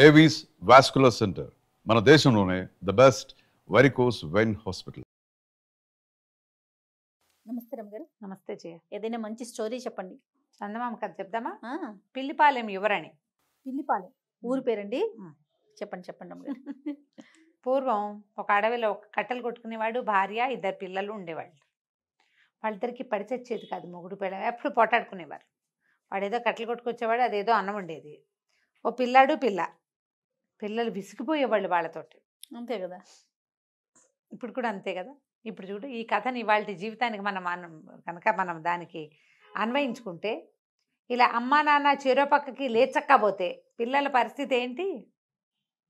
Avis vascular centre మన దేశంలోనే the best varicose vein hospital. నమస్తే రమగారు. నమస్తే జయ. ఏదైనా మంచి స్టోరీ చెప్పండి. చందమామ కథ చెప్దామా? ఆ, పిల్లిపాలెం యువరాణి. పిల్లిపాలెం ఊరు పేరండి. చెప్పండి చెప్పండి రమగారు. పూర్వం ఒక అడవిలో ఒక కట్టెలు కొట్టుకునేవాడు, భార్య, ఇద్దరు పిల్లలు ఉండేవాళ్ళు. వాళ్ళిద్దరికి పడి చచ్చేది కాదు, మొగుడు పిల్ల ఎప్పుడు పోటాడుకునేవారు. వాడేదో కట్టెలు కొట్టుకొచ్చేవాడు, అదేదో అన్నం ఉండేది. ఓ పిల్లాడు పిల్ల, పిల్లలు విసిగిపోయేవాళ్ళు వాళ్ళతోటి. అంతే కదా. ఇప్పుడు కూడా అంతే కదా. ఇప్పుడు చూడు, ఈ కథని వాళ్ళ జీవితానికి కనుక మనం దానికి అన్వయించుకుంటే, ఇలా అమ్మా నాన్న చెరో పక్కకి లేచక్కపోతే పిల్లల పరిస్థితి ఏంటి?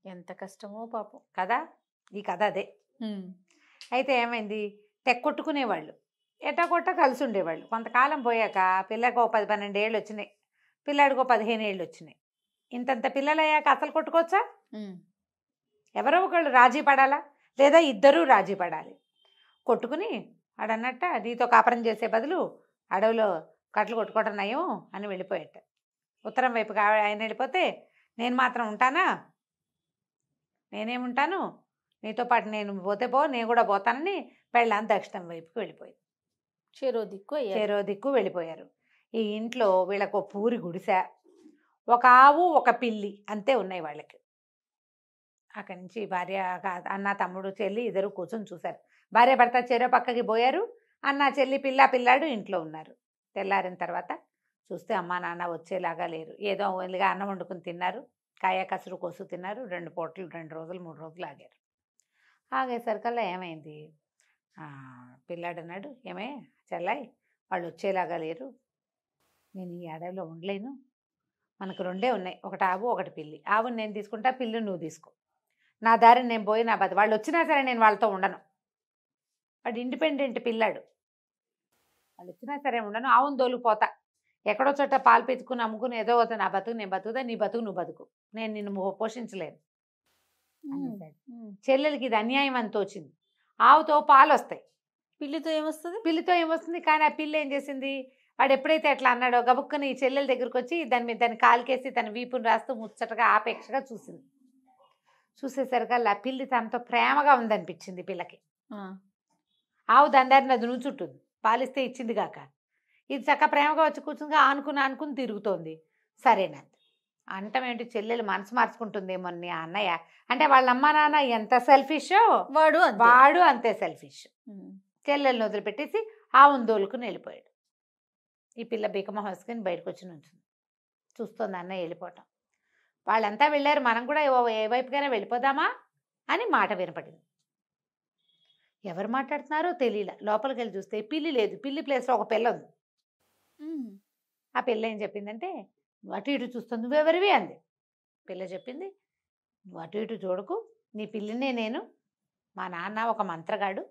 ఎంత కష్టమో పాపం కదా. ఈ కథ అదే. అయితే ఏమైంది, కొట్టుకునేవాళ్ళు, ఎట్టా కలిసి ఉండేవాళ్ళు. కొంతకాలం పోయాక పిల్లకి 10-12 ఏళ్ళు వచ్చినాయి, పిల్లాడికి 15 ఏళ్ళు వచ్చినాయి. ఇంతంత పిల్లలు అయ్యాక అసలు కొట్టుకోవచ్చా? ఎవరో ఒకళ్ళు రాజీ పడాలా, లేదా ఇద్దరూ రాజీ పడాలి. కొట్టుకుని ఆడన్నట్ట నీతో కాపురం చేసే బదులు అడవిలో కట్టలు కొట్టుకోవటం నయం అని వెళ్ళిపోయేట. ఉత్తరం వైపుకి ఆయన వెళ్ళిపోతే, నేను మాత్రం ఉంటానా, నేనేముంటాను, నీతో పాటు నేను పోతే పో, నేను కూడా పోతానని పెళ్ళాన్ని దక్షిణం వైపుకి వెళ్ళిపోయింది. చెరో దిక్కు వెళ్ళిపోయారు. ఈ ఇంట్లో వీళ్ళకు ఒక పూరి గుడిసె, ఒక ఆవు, ఒక పిల్లి అంతే ఉన్నాయి వాళ్ళకి. అక్కడి నుంచి భార్య, అన్న, తమ్ముడు, చెల్లి ఇద్దరు కూర్చొని చూశారు. భార్య భర్త చెరో పక్కకి పోయారు. అన్న, చెల్లి, పిల్లాడు ఇంట్లో ఉన్నారు. తెల్లారిన తర్వాత చూస్తే అమ్మా నాన్న వచ్చేలాగా లేరు. ఏదో ఓన్లీగా అన్నం వండుకుని తిన్నారు, కాయ కసురు కోసు తిన్నారు. 2 పూటలు 2 రోజులు 3 రోజులు ఆగారు. ఆగేసరికల్లా ఏమైంది, పిల్లాడు అన్నాడు, ఏమే చెల్లాయి, వాళ్ళు వచ్చేలాగా లేరు, నేను ఈ అడవిలో ఉండలేను, మనకు 2 ఉన్నాయి, ఒకటి ఆవు ఒకటి పిల్లి. ఆవుని నేను తీసుకుంటా, పిల్లి నువ్వు తీసుకో, నా దారిని నేను పోయి నా వాళ్ళు వచ్చినా సరే నేను వాళ్ళతో ఉండను. వాడు ఇండిపెండెంట్ పిల్లాడు, వాళ్ళు వచ్చినా సరే ఉండను, ఆవును దోలుకుపోతా, ఎక్కడో చోట పాలు పెట్టుకుని అమ్ముకుని ఏదో అవుతా, నా బతుకు నేను బతుకుతా, నీ బతుకు నువ్వు బతుకు, నేను నిన్ను పోషించలేను అనేసాడు. చెల్లెలకి ఇది అన్యాయం అని తోచింది. ఆవుతో పాలు వస్తాయి, పిల్లితో ఏమొస్తుంది, కానీ ఆ పిల్ల ఏం చేసింది, వాడు ఎప్పుడైతే అట్లా అన్నాడో గబుక్కని ఈ చెల్లెల దగ్గరికి వచ్చి దాన్ని కాలుకేసి తన వీపుని రాస్తూ ముచ్చటగా ఆపేక్షగా చూసింది. చూసేసరికల్లా ఆ పిల్లి తనతో ప్రేమగా ఉందనిపించింది పిల్లకి. ఆవు దండారిని అది నుంచుంటుంది, పాలిస్తే ఇచ్చింది కాక, ఇది చక్క ప్రేమగా వచ్చి కూర్చుని ఆనుకుని తిరుగుతోంది. సరేనంది అంటం ఏంటి, చెల్లెలు మనసు మార్చుకుంటుందేమో నీ అన్నయ్య అంటే, వాళ్ళ అమ్మ నాన్న ఎంత సెల్ఫిషో వాడు అంతే సెల్ఫిష్. చెల్లెల్ని వదిలిపెట్టేసి ఆవును దోలుకుని వెళ్ళిపోయాడు. ఈ పిల్ల బీకమ హోసుకొని బయటకు వచ్చి నుంచుంది, చూస్తోంది అన్నయ్య వెళ్ళిపోవటం. వాళ్ళంతా వెళ్ళారు, మనం కూడా ఏ వైపుకైనా వెళ్ళిపోదామా అని మాట వినపడింది. ఎవరు మాట్లాడుతున్నారో తెలియలే. లోపలికి వెళ్ళి చూస్తే పిల్లి లేదు, పిల్లి ప్లేస్లో ఒక పిల్ల ఉంది. ఆ పిల్ల ఏం చెప్పిందంటే, నువ్వు అటు ఇటు చూస్తావు, నువ్వెవరివి అంది. పిల్ల చెప్పింది, నువ్వు అటు ఇటు చూడకు, నీ పిల్లినే నేను, మా నాన్న ఒక మంత్రగాడు,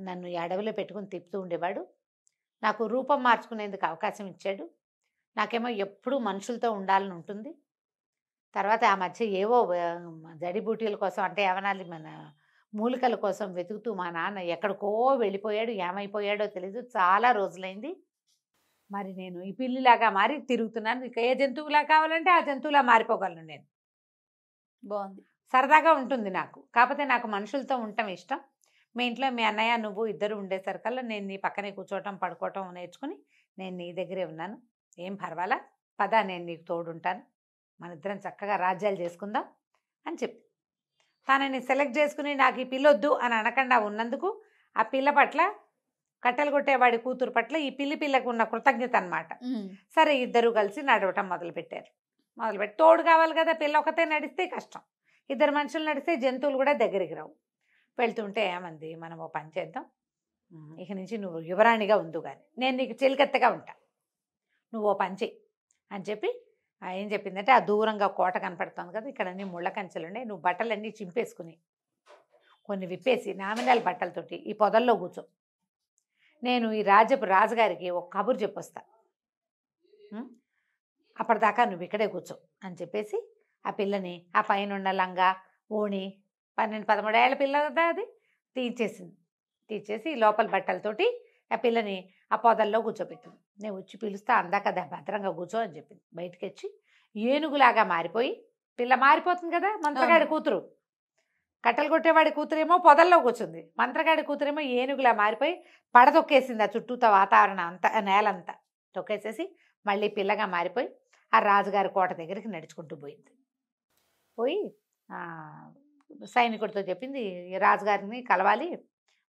నన్ను ఈ అడవిలో పెట్టుకుని తిప్పుతూ ఉండేవాడు, నాకు రూపం మార్చుకునేందుకు అవకాశం ఇచ్చాడు, నాకేమో ఎప్పుడూ మనుషులతో ఉండాలని ఉంటుంది. తర్వాత ఆ మధ్య ఏవో జడిబూటీల కోసం, అంటే ఏమనాలి, మన మూలికల కోసం వెతుకుతూ మా నాన్న ఎక్కడికో వెళ్ళిపోయాడు, ఏమైపోయాడో తెలీదు, చాలా రోజులైంది. మరి నేను ఈ పిల్లిలాగా మారి తిరుగుతున్నాను, ఇక ఏ జంతువులా కావాలంటే ఆ జంతువులా మారిపోగలను నేను. బాగుంది, సరదాగా ఉంటుంది నాకు, కాకపోతే నాకు మనుషులతో ఉండటం ఇష్టం. మీ ఇంట్లో మీ అన్నయ్య నువ్వు ఇద్దరు ఉండేసరికల్లా నేను నీ పక్కనే కూర్చోవటం పడుకోవటం నేర్చుకుని నేను నీ దగ్గరే ఉన్నాను, ఏం పర్వాలా, పద నేను నీకు తోడుంటాను, మన ఇద్దరం చక్కగా రాజ్యాలు చేసుకుందాం అని చెప్పి తనని సెలెక్ట్ చేసుకుని, నాకు ఈ పిల్లొద్దు అని అనకుండా ఉన్నందుకు ఆ పిల్ల పట్ల, కట్టెలు కొట్టేవాడి కూతురు పట్ల ఈ పిల్లకు ఉన్న కృతజ్ఞత అనమాట. సరే ఇద్దరు కలిసి నడవటం మొదలుపెట్టి తోడు కావాలి కదా, పిల్ల ఒకతే నడిస్తే కష్టం, ఇద్దరు మనుషులు నడిస్తే జంతువులు కూడా దగ్గరికి రావు. వెళ్తుంటే ఏమంది, మనం ఓ పని చేద్దాం, ఇక నుంచి నువ్వు యువరాణిగా ఉండు, కానీ నేను నీకు చెలికత్తగా ఉంటా, నువ్వు ఓ పని చెయ్యి అని చెప్పి ఏం చెప్పిందంటే, ఆ దూరంగా కోట కనపడుతుంది కదా, ఇక్కడ అన్ని ముళ్ళ కంచెలు ఉన్నాయి, నువ్వు బట్టలన్నీ చింపేసుకుని కొన్ని విప్పేసి నామినల్ బట్టలతోటి ఈ పొదల్లో కూర్చో, నేను ఈ రాజుగారికి ఒక కబురు చెప్పొస్తా, అప్పటిదాకా నువ్వు ఇక్కడే కూర్చో అని చెప్పేసి ఆ పిల్లని ఆ పైన ఉన్న లంగా ఓణి 12-13 ఏళ్ళ పిల్ల కదా అది తీసేసి లోపల బట్టలతోటి ఆ పిల్లని ఆ పొదల్లో కూర్చోబెట్టింది. నేను వచ్చి పిలుస్తా, అందాక భద్రంగా కూర్చో అని చెప్పింది. బయటకు వచ్చి ఏనుగులాగా మారిపోయి పిల్ల మారిపోతుంది కదా, మంత్రగాడి కూతురు. కట్టెలు కొట్టేవాడి కూతురేమో పొదల్లో కూర్చుంది, మంత్రగాడి కూతురేమో ఏనుగులా మారిపోయి పడతొక్కేసింది ఆ చుట్టూతో వాతావరణం అంతా, నేలంతా తొక్కేసేసి మళ్ళీ పిల్లగా మారిపోయి ఆ రాజుగారి కోట దగ్గరికి నడుచుకుంటూ పోయింది. పోయి సైనికుడితో చెప్పింది, "ఈ రాజుగారిని కలవాలి,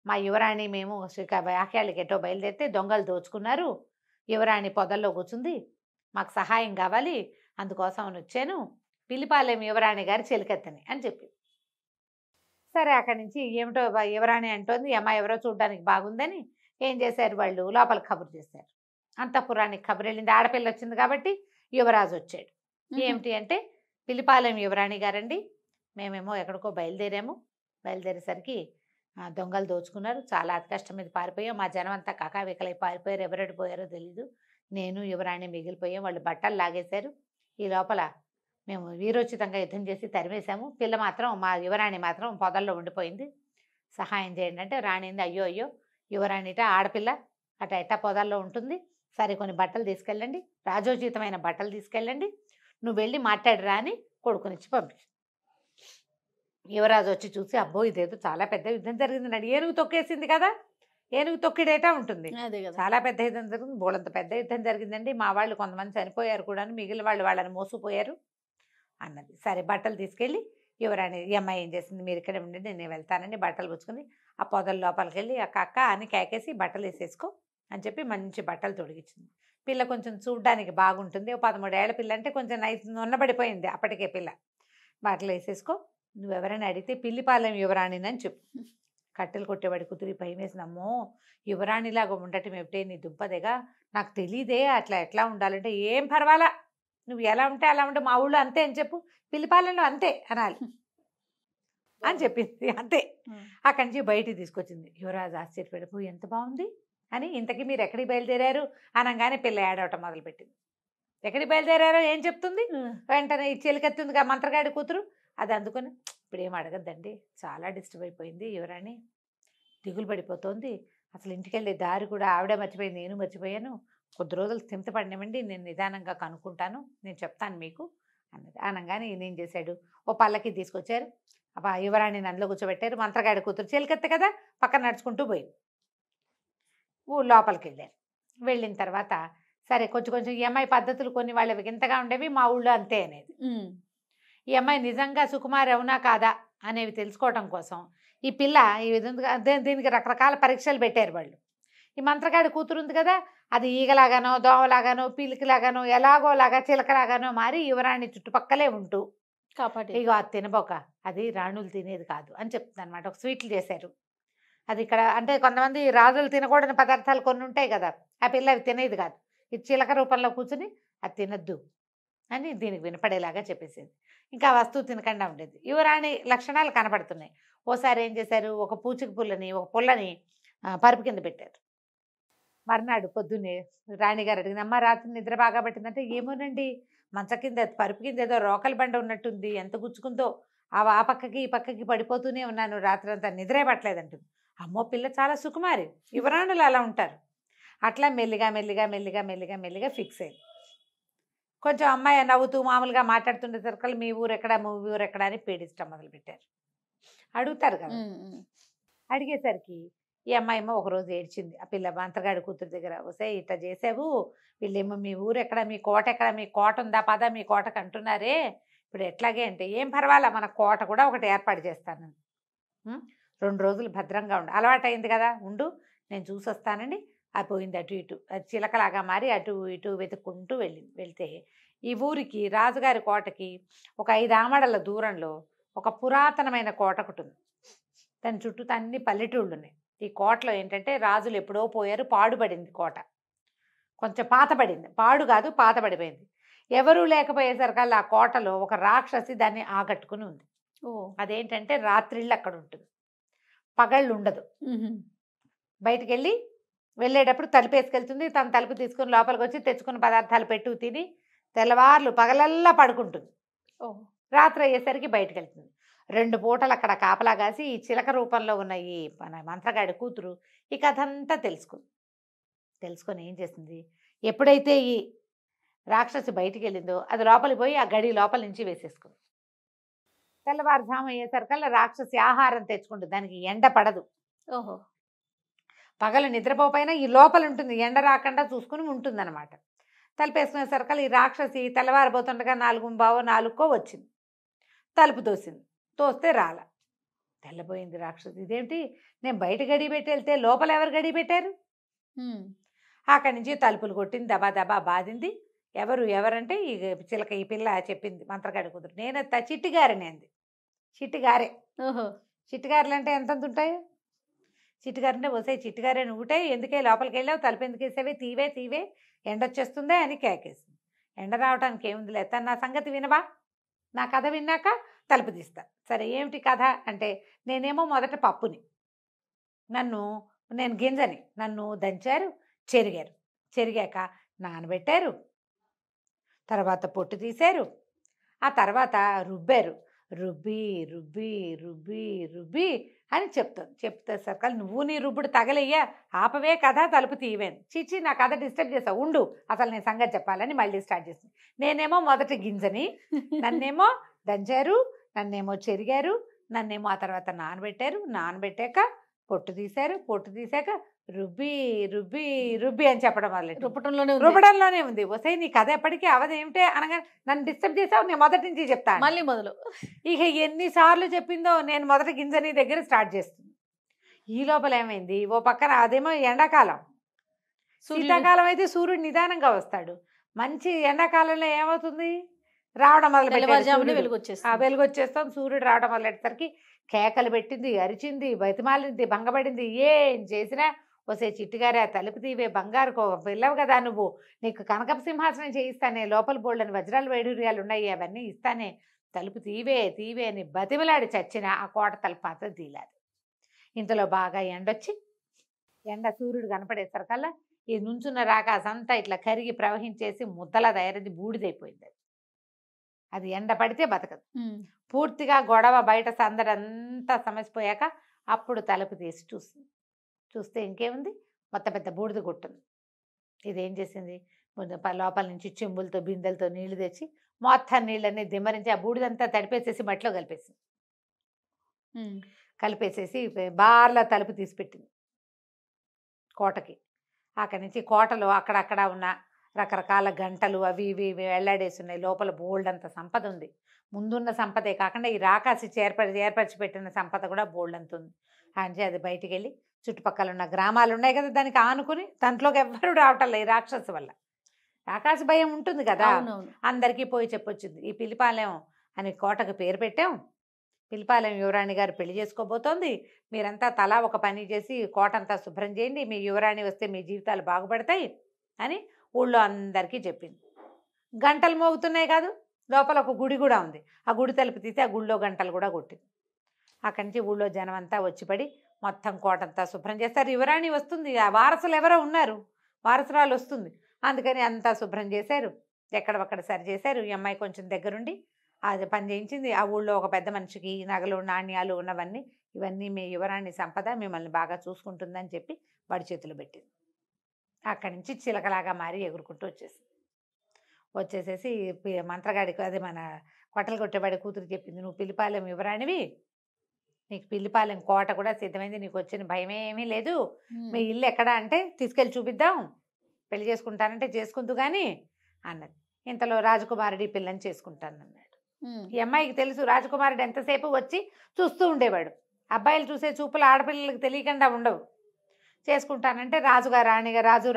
మా యువరాణి మేము వ్యాఖ్యాలకి ఎటో బయలుదేరితే దొంగలు దోచుకున్నారు, యువరాణి పొదల్లో కూర్చుంది, మాకు సహాయం కావాలి, అందుకోసం అని వచ్చాను, పిల్లిపాలెం యువరాణి గారి చెలికత్తని" అని చెప్పింది. సరే అక్కడి నుంచి ఏమిటో యువరాణి అంటోంది, ఈ అమ్మాయి ఎవరో చూడడానికి బాగుందని ఏం చేశారు వాళ్ళు, లోపలికి కబురు చేశారు. అంతఃపురానికి కబురు వెళ్ళింది, ఆడపిల్ల వచ్చింది కాబట్టి యువరాజు వచ్చాడు. ఏమిటి అంటే, పిల్లిపాలెం యువరాణి గారండి, మేమేమో ఎక్కడికో బయలుదేరేసరికి దొంగలు దోచుకున్నారు, చాలా అతి కష్టం మీద పారిపోయాం, మా జనం అంతా కకావికలై పారిపోయారు, ఎవరెటు పోయారో తెలీదు, నేను యువరాణి మిగిలిపోయాం, వాళ్ళు బట్టలు లాగేశారు, ఈ లోపల మేము వీరోచితంగా యుద్ధం చేసి తరిమేశాము, పిల్ల మాత్రం మా యువరాణి మాత్రం పొదల్లో ఉండిపోయింది, సహాయం చేయండి అంటే రాణింది, అయ్యో అయ్యో యువరాణిట ఆడపిల్ల అట ఎట్టా పొదల్లో ఉంటుంది, సరే కొన్ని బట్టలు తీసుకెళ్ళండి, రాజోచితమైన బట్టలు తీసుకెళ్ళండి, నువ్వు వెళ్ళి మాట్లాడిరా అని కొడుకునిచ్చి పంపించు. యువరాజు వచ్చి చూసి, అబ్బో ఇదేదో చాలా పెద్ద యుద్ధం జరిగింది నాడు, ఏనుగు తొక్కేసింది కదా, ఏనుగు తొక్కిడేటా ఉంటుంది, చాలా పెద్ద యుద్ధం జరిగింది, బోళంత పెద్ద యుద్ధం జరిగిందండి, మా వాళ్ళు కొంతమంది చనిపోయారు కూడా, మిగిలిన వాళ్ళు వాళ్ళని మోసుకుపోయారు అన్నది. సరే బట్టలు తీసుకెళ్ళి యువరాణి, ఈ అమ్మాయి ఏం చేసింది, మీరు ఇక్కడ ఉండండి నేను వెళ్తానండి, బట్టలు పుచ్చుకుని ఆ పొదల లోపలికి వెళ్ళి అక్క అక్క అని కేకేసి బట్టలు వేసేసుకో అని చెప్పి మంచి బట్టలు తొడిగించింది. పిల్ల కొంచెం చూడ్డానికి బాగుంటుంది, 13 ఏళ్ల పిల్ల అంటే కొంచెం ఉన్నబడిపోయింది అప్పటికే పిల్ల. బట్టలు వేసేసుకో, నువ్వెవరైనా అడిగితే పిల్లిపాలెం యువరాణినని చెప్పు. కట్టెలు కొట్టేవాడి కుదిరి భయం వేసిందమ్మో, యువరాణిలాగా ఉండటం ఏమిటే నీ దుంపదేగా, నాకు తెలీదే అట్లా ఎట్లా ఉండాలంటే, ఏం పర్వాలా నువ్వు ఎలా ఉంటే అలా ఉంటే, మా ఊళ్ళో అంతే అని చెప్పు, పిల్లిపాలెంలో అంతే అనాలి అని చెప్పింది. అంతే. అక్కడి నుంచి బయటికి తీసుకొచ్చింది. యువరాజు ఆశ్చర్యపడిపోయి, ఎంత బాగుంది అని, ఇంతకీ మీరు ఎక్కడికి బయలుదేరారు అనగానే పిల్ల ఏడవటం మొదలుపెట్టింది. ఎక్కడికి బయలుదేరారో ఏం చెప్తుంది, వెంటనే ఈ చెలికెత్తుందిగా మంత్రగాడి కూతురు, అది అందుకొని, ఇప్పుడు ఏం అడగద్దండి, చాలా డిస్టర్బ్ అయిపోయింది యువరాణి, దిగులు పడిపోతుంది, అసలు ఇంటికి వెళ్ళే దారి కూడా ఆవిడే మర్చిపోయింది, నేను మర్చిపోయాను, కొద్ది రోజులు స్థిమితపడినామండి, నేను నిదానంగా కనుక్కుంటాను, నేను చెప్తాను మీకు అన్నది. అనగానే ఈయన ఏం చేశాడు, ఓ పల్లకి తీసుకొచ్చారు, యువరాణిని అందులో కూర్చోబెట్టారు, మంత్రగాడి కూతురు చెలికెత్త కదా పక్కన నడుచుకుంటూ పోయింది. లోపలికి వెళ్ళారు. వెళ్ళిన తర్వాత సరే కొంచెం ఈ అమ్మాయి పద్ధతులు కొన్ని వాళ్ళవి వింతగా ఉండేవి, మా ఊళ్ళో అంతే అనేది. ఈ అమ్మాయి నిజంగా సుకుమారి అవునా కాదా అనేవి తెలుసుకోవడం కోసం ఈ పిల్ల ఈ విధంగా దీనికి రకరకాల పరీక్షలు పెట్టారు వాళ్ళు. ఈ మంత్రగాడి కూతురు ఉంది కదా, అది ఈగలాగానో దోమలాగానో పిలికిలాగానో ఎలాగోలాగా చిలకలాగానో మారి యువరాణి చుట్టుపక్కలే ఉంటూ కాబట్టి ఇగో అది తినబోక, అది రాణులు తినేది కాదు అని చెప్తుంది అనమాట. ఒక స్వీట్లు చేశారు, అది ఇక్కడ అంటే కొంతమంది రాజులు తినకూడని పదార్థాలు కొన్ని ఉంటాయి కదా, ఆ పిల్ల అవి తినేది కాదు, ఇది చిలక రూపంలో కూర్చుని అది తినద్దు అని దీనికి వినపడేలాగా చెప్పేసేది. ఇంకా వస్తువు తినకుండా ఉండేది. యువరాణి లక్షణాలు కనపడుతున్నాయి. ఓసారి ఏం చేశారు, ఒక పూచిక పుల్లని పరుపు కింద పెట్టారు. మర్నాడు పొద్దున్నే రాణిగారు అడిగింది, అమ్మ రాత్రి నిద్ర బాగా పట్టిందంటే, ఏమోనండి మంచ కింద పరుపు కింద ఏదో రోకలి బండ ఉన్నట్టుంది, ఎంత గుచ్చుకుందో ఆ పక్కకి ఈ పక్కకి పడిపోతూనే ఉన్నాను, రాత్రి అంతా నిద్రే పట్టలేదంటుంది. అమ్మో పిల్ల చాలా సుకుమారి, యువరాణులు అలా ఉంటారు. అట్లా మెల్లిగా ఫిక్స్ అయింది. కొంచెం అమ్మాయి నవ్వుతూ మామూలుగా మాట్లాడుతుండే సరికల్ మీ ఊరు ఎక్కడ అని పీడించడం మొదలుపెట్టారు. అడుగుతారు కదా, అడిగేసరికి ఈ అమ్మాయేమో ఒకరోజు ఏడ్చింది. ఆ పిల్ల మంత్రగాడి కూతురు దగ్గర, వస్తే ఇట్లా చేసావు, వీళ్ళేమో మీ ఊరు ఎక్కడ, మీ కోట ఎక్కడ, మీ కోట ఉందా పదా మీ కోటకు అంటున్నారే, ఇప్పుడు ఎట్లాగే అంటే, ఏం పర్వాలా మన కోట కూడా ఒకటి ఏర్పాటు చేస్తాను, 2 రోజులు భద్రంగా ఉండు, అలవాటైంది కదా ఉండు, నేను చూసొస్తానండి. అది పోయింది అటు ఇటు, అది చిలకలాగా మారి అటు ఇటు వెతుక్కుంటూ వెళ్తే ఈ ఊరికి రాజుగారి కోటకి ఒక 5 ఆమడల దూరంలో ఒక పురాతనమైన కోట ఒకటి ఉంది. దాని చుట్టూ అన్ని పల్లెటూళ్ళు ఉన్నాయి. ఈ కోటలో ఏంటంటే రాజులు ఎప్పుడో పోయారు, పాడుపడింది కోట, కొంచెం పాతబడింది, పాడు కాదు పాతబడిపోయింది. ఎవరూ లేకపోయేసరికల్లా ఆ కోటలో ఒక రాక్షసి దాన్ని ఆకట్టుకుని ఉంది. అదేంటంటే రాత్రిళ్ళు అక్కడ ఉంటుంది, పగళ్ళు ఉండదు. బయటికి వెళ్ళేటప్పుడు తలుపేసుకెళ్తుంది, తన తలుపు తీసుకుని లోపలికి వచ్చి తెచ్చుకున్న పదార్థాలు పెట్టు తిని తెల్లవార్లు పగలల్లా పడుకుంటుంది. రాత్రి అయ్యేసరికి బయటకు వెళ్తుంది. 2 పూటలు అక్కడ కాపలా కాసి ఈ చిలక రూపంలో ఉన్న ఈ మన మంత్రగాడి కూతురు ఈ కథ అంతా తెలుసుకొని ఏం చేసింది, ఎప్పుడైతే ఈ రాక్షసి బయటికి వెళ్ళిందో అది లోపలికి పోయి ఆ గడి లోపల నుంచి వేసేసుకుంది. తెల్లవారుజాము అయ్యేసరికల్లా రాక్షసి ఆహారం తెచ్చుకుంటుంది. దానికి ఎండ పడదు. ఓహో. పగలు నిద్రపోపోయినా ఈ లోపల ఉంటుంది, ఎండ రాకుండా చూసుకుని ఉంటుందన్నమాట. తలుపేసుకునేసరికల్లా ఈ రాక్షసి తెల్లవారిపోతుండగా 4:15 వచ్చింది. తలుపు తోసింది. తోస్తే రాల. తెల్లబోయింది రాక్షసి. ఇదేంటి, నేను బయట గడి పెట్టి వెళ్తే లోపల ఎవరు గడి పెట్టారు? అక్కడి నుంచి తలుపులు కొట్టింది, దబా దబా బాధింది. ఎవరంటే ఈ చిలక, ఈ పిల్ల చెప్పింది మంత్రగాడి కూతురు. నేను చిట్టిగారిని అంది. చిట్టిగారే. ఓహో. చిట్టిగారులు అంటే ఎంతంత ఉంటాయి? చిట్టిగారు అంటే వసే చిట్టిగారే నువ్వుటే ఎందుకే లోపలికి వెళ్ళావు, తలుపు ఎందుకు వేసావే, తీవే ఎండొచ్చేస్తుందే అని కేకేసింది. ఎండ రావడానికి ఏముంది లేదు, నా సంగతి వినవా, నా కథ విన్నాక తలుపు తీస్తా. సరే ఏమిటి కథ అంటే, నేనేమో మొదట పప్పుని, నేను గింజని, నన్ను దంచారు, చెరిగాక నానబెట్టారు, తర్వాత పొట్టు తీశారు, ఆ తర్వాత రుబ్బారు, రుబ్బి రుబ్బి రుబ్బి రుబ్బి అని చెప్తే సర్కాలు నువ్వు నీ రుబ్బుడు తగలయ్యా, ఆపవే కథ, తలుపు తీవేను. చీచి నా కథ డిస్టర్బ్ చేసావు, ఉండు అసలు నేను సంగతి చెప్పాలని మళ్ళీ స్టార్ట్ చేసింది. నేనేమో మొదటి గింజని, నన్నేమో దంచారు, నన్నేమో చెరిగారు, నన్నేమో ఆ తర్వాత నానబెట్టాక పొట్టు తీశాక రుబ్బి రుబ్బి రుబ్బి అని చెప్పడం వల్ల రుబ్బడంలోనే ఉంది. వసే నీ కథ ఎప్పటికీ అవదేమిటే అనగా నన్ను డిస్టర్బ్ చేసావు, నేను మొదటి నుంచి చెప్తాను మళ్ళీ మొదలు. ఇక ఎన్నిసార్లు చెప్పిందో, నేను మొదటి గింజని దగ్గర స్టార్ట్ చేస్తుంది. ఈ లోపల ఏమైంది, ఓ పక్కన అదేమో ఎండాకాలం, శీతాకాలం అయితే సూర్యుడు నిదానంగా వస్తాడు. మంచి ఎండాకాలంలో ఏమవుతుంది, రావడం మొదలు వెలుగు వచ్చేస్తాం. సూర్యుడు రావడం మొదలెట్టేసరికి కేకలు పెట్టింది, అరిచింది, బతిమాలింది, భంగపడింది. ఏం చేసినా వసే చిట్టిగారే తలుపు తీవే, బంగారు పిల్లవు కదా నువ్వు, నీకు కనకపు సింహాసనం చేయిస్తానే, లోపల బోళ్ళని వజ్రాలు వైడూర్యాలు ఉన్నాయి, అవన్నీ ఇస్తానే, తలుపు తీవే అని బతిమలాడి చచ్చిన ఆ కోట తలుపు మాత్రం తీలాదు. ఇంతలో బాగా ఎండొచ్చి, సూర్యుడు కనపడేసరికల్లా ఈ నుంచున్న రాకాసంతా ఇట్లా కరిగి ప్రవహించేసి ముద్దలా తయారైంది, బూడిదైపోయింది. అది ఎండ పడితే బతకదు. పూర్తిగా గొడవ బయట సందడంతా సమసిపోయాక అప్పుడు తలుపు తీసి చూస్తే ఇంకేముంది, మొత్తం పెద్ద బూడిద గుట్టుంది. ఇదేం చేసింది, లోపల నుంచి చెంబులతో బిందెలతో నీళ్లు తెచ్చి మొత్తం నీళ్ళన్నీ దిమ్మరించి ఆ బూడిదంతా తడిపేసేసి మట్టిలో కలిపేసేసి బార్లా తలుపు తీసి పెట్టింది కోటకి. అక్కడి నుంచి కోటలో అక్కడక్కడ ఉన్న రకరకాల గంటలు అవి ఇవి వెళ్లాడేసి ఉన్నాయి. లోపల బోల్డ్ అంత సంపద ఉంది. ముందున్న సంపదే కాకుండా ఈ రాకాసి ఏర్పరిచి పెట్టిన సంపద కూడా బోల్డ్ అంత ఉంది. అంటే అది బయటికి వెళ్ళి చుట్టుపక్కల ఉన్న గ్రామాలు ఉన్నాయి కదా, దానికి ఆనుకుని దాంట్లోకి ఎవ్వరూ రావటం లేదు. ఈ రాక్షసు వల్ల రాకాసి భయం ఉంటుంది కదా, అందరికీ పోయి చెప్పొచ్చింది. ఈ పిల్లిపాలెం అని కోటకు పేరు పెట్టాం, పిల్లిపాలెం యువరాణి గారు పెళ్లి చేసుకోబోతోంది, మీరంతా తలా ఒక పని చేసి కోట అంతా శుభ్రం చేయండి, మీ యువరాణి వస్తే మీ జీవితాలు బాగుపడతాయి అని ఊళ్ళో అందరికీ చెప్పింది. గంటలు మోగుతున్నాయి కాదు, లోపల ఒక గుడి కూడా ఉంది. ఆ గుడి తలుపు తీసి ఆ గుడిలో గంటలు కూడా కొట్టింది. అక్కడి నుంచి ఊళ్ళో జనం అంతా వచ్చిపడి మొత్తం కోటంతా శుభ్రం చేస్తారు. యువరాణి వస్తుంది, ఆ వారసులు ఎవరో ఉన్నారు, వారసురాలు వస్తుంది, అందుకని అంతా శుభ్రం చేశారు, ఎక్కడొక్కడ సరి చేశారు. ఈ అమ్మాయి కొంచెం దగ్గరుండి అది పని చేయించింది. ఆ ఊళ్ళో ఒక పెద్ద మనిషికి నగలు నాణ్యాలు ఉన్నవన్నీ, ఇవన్నీ మీ యువరాణి సంపద, మిమ్మల్ని బాగా చూసుకుంటుందని చెప్పి వాడి చేతులు పెట్టింది. అక్కడి నుంచి చిలకలాగా మారి ఎగురుకుంటూ వచ్చేసేసి మంత్రగాడికి, అదే మన కొట్టలు కొట్టేవాడి కూతురు చెప్పింది, నువ్వు పిల్లిపాలెం యువరాణివి, నీకు పిల్లిపాలెం కోట కూడా సిద్ధమైంది, నీకు వచ్చిన భయమేమీ లేదు, మీ ఇల్లు ఎక్కడ అంటే తీసుకెళ్ళి చూపిద్దాం, పెళ్లి చేసుకుంటానంటే చేసుకుంటూ కానీ అన్నది. ఇంతలో రాజకుమారుడి పిల్లని చేసుకుంటానన్నాడు. ఈ అమ్మాయికి తెలుసు రాజకుమారుడు ఎంతసేపు వచ్చి చూస్తూ ఉండేవాడు, అబ్బాయిలు చూసే చూపులు ఆడపిల్లలకు తెలియకుండా ఉండవు. చేసుకుంటానంటే రాజు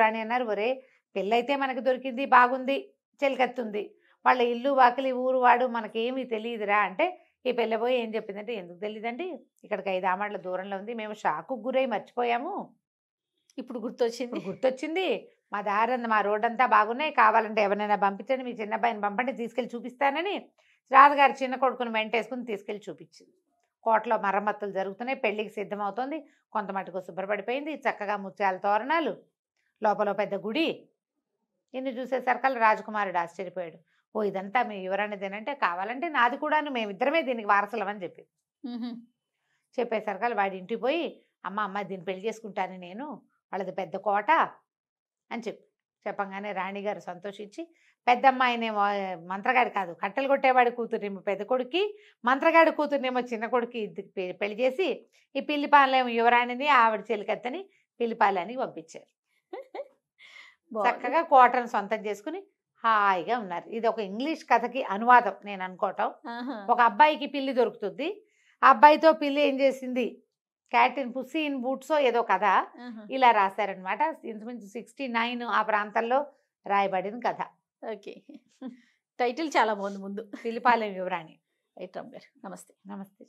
రాణి అన్నారు. ఒరే పెళ్ళైతే మనకి దొరికింది, బాగుంది, చెలికత్తుంది, వాళ్ళ ఇల్లు వాకిలి ఊరు వాడు మనకేమీ తెలియదురా అంటే, ఈ పెళ్ళబోయి ఏం చెప్పిందంటే, ఎందుకు తెలియదండి, ఇక్కడికి 5 ఆమడల దూరంలో ఉంది, మేము షాకు గురై మర్చిపోయాము, ఇప్పుడు గుర్తొచ్చింది, మా దారంతా మా రోడ్డంతా బాగున్నాయి, కావాలంటే ఎవరైనా పంపించండి, మీ చిన్నబ్బాయిని పంపండి, తీసుకెళ్ళి చూపిస్తానని రాజుగారు చిన్న కొడుకుని వెంటేసుకుని తీసుకెళ్ళి చూపించింది. కోటలో మరమ్మతులు జరుగుతున్నాయి, పెళ్లికి సిద్ధమవుతోంది, కొంత మటుకు శుభ్రపడిపోయింది, చక్కగా ముత్యాల తోరణాలు, లోపల పెద్ద గుడి. ఇన్ని చూసేసరికల్లా రాజకుమారుడు ఆశ్చర్యపోయాడు. ఓ ఇదంతా మీ యువరాణిదేనంటే, కావాలంటే నాది కూడాను, మేమిద్దరమే దీనికి వారసులమని చెప్పింది. చెప్పేసరికల్లా వాడి ఇంటికి పోయి, అమ్మ దీన్ని పెళ్లి చేసుకుంటాను నేను, వాళ్ళది పెద్ద కోట అని చెప్పంగానే రాణిగారు సంతోషించి పెద్దమ్మాయినేమో మంత్రగాడి కాదు కట్టెలు కొట్టేవాడి కూతుర్నేమో పెద్ద కొడుక్కి, మంత్రగాడి కూతుర్నేమో చిన్న కొడుక్కి పెళ్లి చేసి ఈ పిల్లిపాలెం యువరాణిని ఆవిడ చెలికత్తని పిల్లిపాలెనికి పంపించారు. చక్కగా కోటను సొంతం చేసుకుని హాయిగా ఉన్నారు. ఇది ఒక ఇంగ్లీష్ కథకి అనువాదం నేను అనుకోవటం. ఒక అబ్బాయికి పిల్లి దొరుకుతుంది, ఆ అబ్బాయితో పిల్లి ఏం చేసింది, క్యాట్ ఇన్ పుస్సీ ఇన్ బూట్సో ఏదో కథ ఇలా రాశారనమాట. ఇంచుమించు 69 ఆ ప్రాంతంలో రాయబడిన కథ. ఓకే, టైటిల్ చాలా బాగుంది. ముందు పిల్లిపాలెం యువరాణి. రైట్ రామ్ గారు, నమస్తే. నమస్తే.